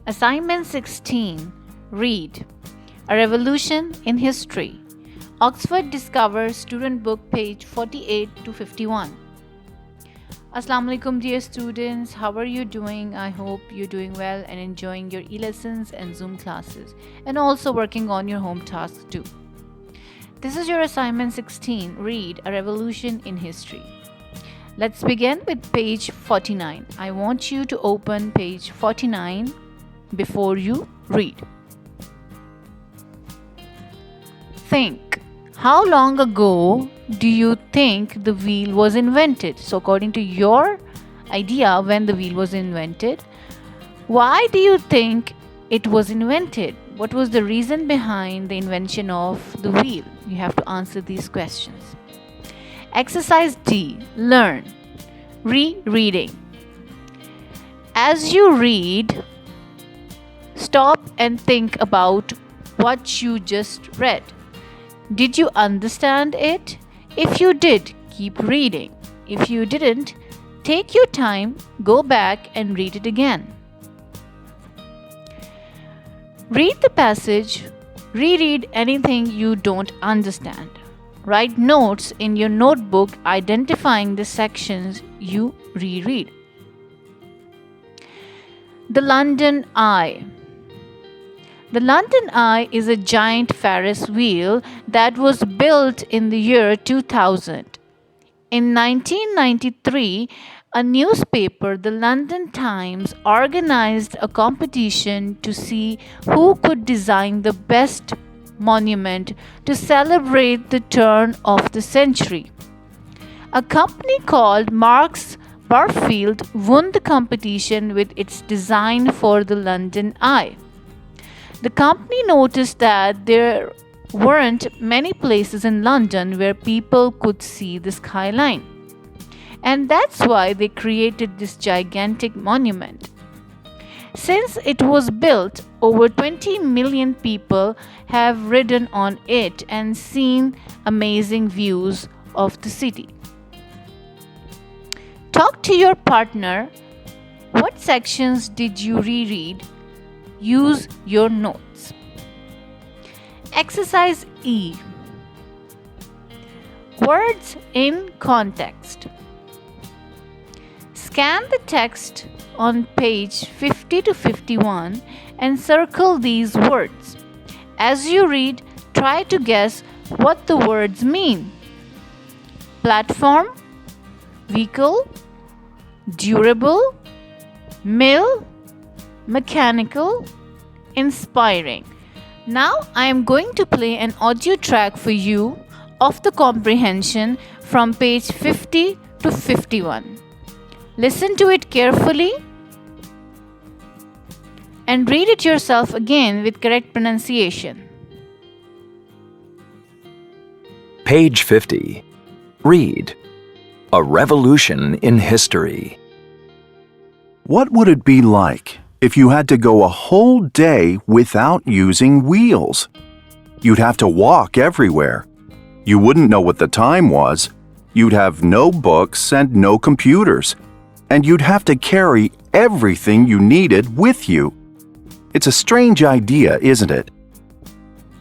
Assignment 16. Read. A Revolution in History. Oxford Discover Student Book, page 48 to 51. Assalamu alaikum, dear students. How are you doing? I hope you're doing well and enjoying your e-lessons and Zoom classes, and also working on your home tasks too. This is your assignment 16. Read. A Revolution in History. Let's begin with page 49. I want you to open page 49 before you read. Think. How long ago do you think the wheel was invented? So according to your idea, when the wheel was invented, why do you think it was invented? What was the reason behind the invention of the wheel? You have to answer these questions. Exercise D. Learn. Rereading. As you read, stop and think about what you just read. Did you understand it? If you did, keep reading. If you didn't, take your time, go back and read it again. Read the passage, reread anything you don't understand. Write notes in your notebook identifying the sections you reread. The London Eye. The London Eye is a giant Ferris wheel that was built in the year 2000. In 1993, a newspaper, the London Times, organized a competition to see who could design the best monument to celebrate the turn of the century. A company called Marks Barfield won the competition with its design for the London Eye. The company noticed that there weren't many places in London where people could see the skyline. And that's why they created this gigantic monument. Since it was built, over 20 million people have ridden on it and seen amazing views of the city. Talk to your partner. What sections did you reread? Use your notes. Exercise E. Words in context. Scan the text on page 50 to 51 and circle these words. As you read, try to guess what the words mean. Platform, vehicle, durable, mill, mechanical, inspiring. Now I am going to play an audio track for you of the comprehension from page 50 to 51. Listen to it carefully and read it yourself again with correct pronunciation. Page 50. Read. A Revolution in History. What would it be like if you had to go a whole day without using wheels? You'd have to walk everywhere. You wouldn't know what the time was. You'd have no books and no computers. And you'd have to carry everything you needed with you. It's a strange idea, isn't it?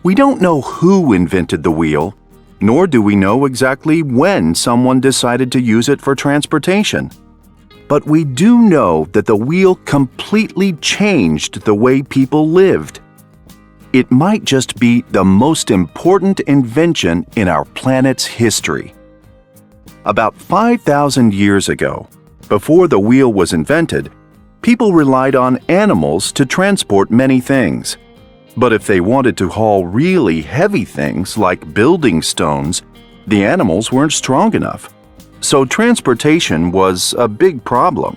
We don't know who invented the wheel, nor do we know exactly when someone decided to use it for transportation. But we do know that the wheel completely changed the way people lived. It might just be the most important invention in our planet's history. About 5,000 years ago, before the wheel was invented, people relied on animals to transport many things. But if they wanted to haul really heavy things like building stones, the animals weren't strong enough. So transportation was a big problem.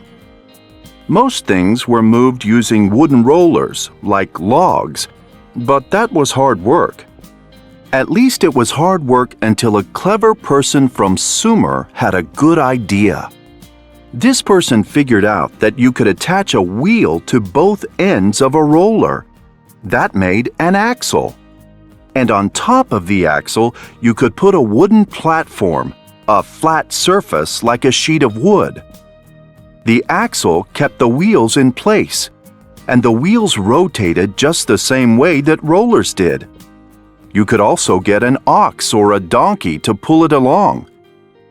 Most things were moved using wooden rollers, like logs, but that was hard work. At least it was hard work until a clever person from Sumer had a good idea. This person figured out that you could attach a wheel to both ends of a roller. That made an axle. And on top of the axle, you could put a wooden platform, a flat surface like a sheet of wood. The axle kept the wheels in place. and the wheels rotated just the same way that rollers did. You could also get an ox or a donkey to pull it along.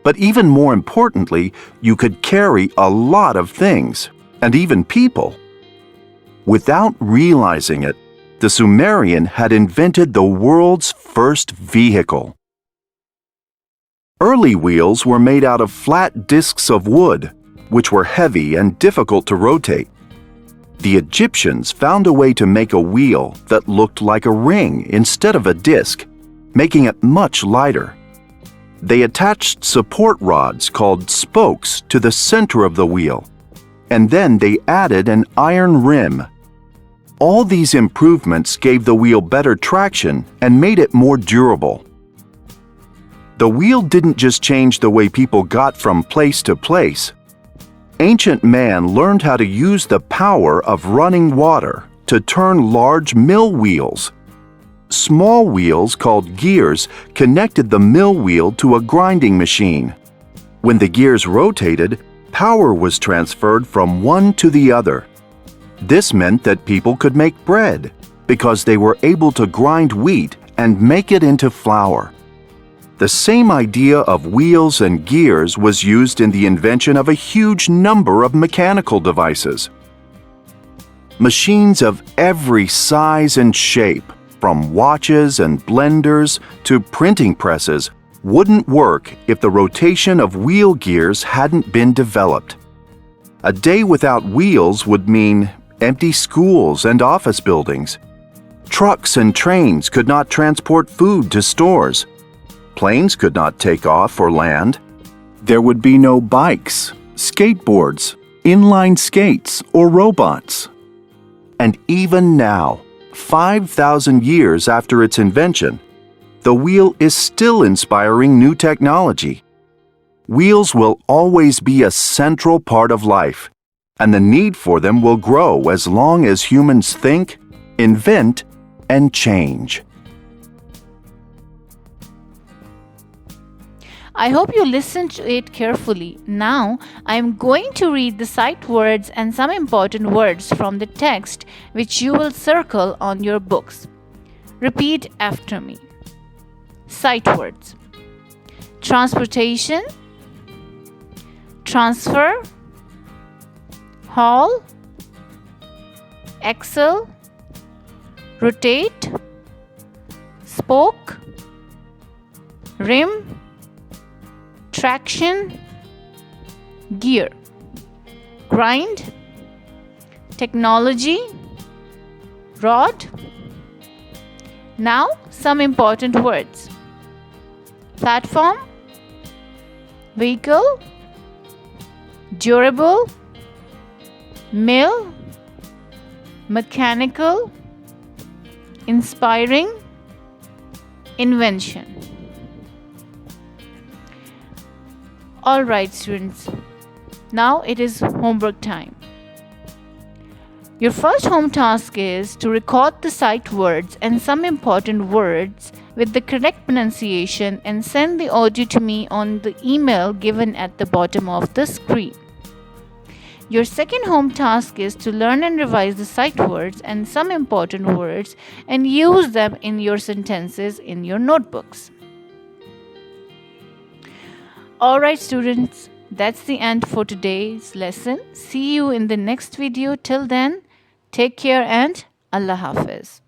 But even more importantly, you could carry a lot of things, and even people. Without realizing it, the Sumerian had invented the world's first vehicle. Early wheels were made out of flat discs of wood, which were heavy and difficult to rotate. The Egyptians found a way to make a wheel that looked like a ring instead of a disc, making it much lighter. They attached support rods called spokes to the center of the wheel, and then they added an iron rim. All these improvements gave the wheel better traction and made it more durable. The wheel didn't just change the way people got from place to place. Ancient man learned how to use the power of running water to turn large mill wheels. Small wheels called gears connected the mill wheel to a grinding machine. When the gears rotated, power was transferred from one to the other. This meant that people could make bread because they were able to grind wheat and make it into flour. The same idea of wheels and gears was used in the invention of a huge number of mechanical devices. Machines of every size and shape, from watches and blenders to printing presses, wouldn't work if the rotation of wheel gears hadn't been developed. A day without wheels would mean empty schools and office buildings. Trucks and trains could not transport food to stores. Planes could not take off or land. There would be no bikes, skateboards, inline skates, or robots. And even now, 5,000 years after its invention, the wheel is still inspiring new technology. Wheels will always be a central part of life, and the need for them will grow as long as humans think, invent, and change. I hope you listened to it carefully. Now, I am going to read the sight words and some important words from the text which you will circle on your books. Repeat after me. Sight words: transportation, transfer, haul, axle, rotate, spoke, rim, traction, gear, grind, technology, rod. Now, some important words: platform, vehicle, durable, mill, mechanical, inspiring, invention. Alright students, now it is homework time. Your first home task is to record the sight words and some important words with the correct pronunciation and send the audio to me on the email given at the bottom of the screen. Your second home task is to learn and revise the sight words and some important words and use them in your sentences in your notebooks. Alright students, that's the end for today's lesson. See you in the next video. Till then, take care and Allah Hafiz.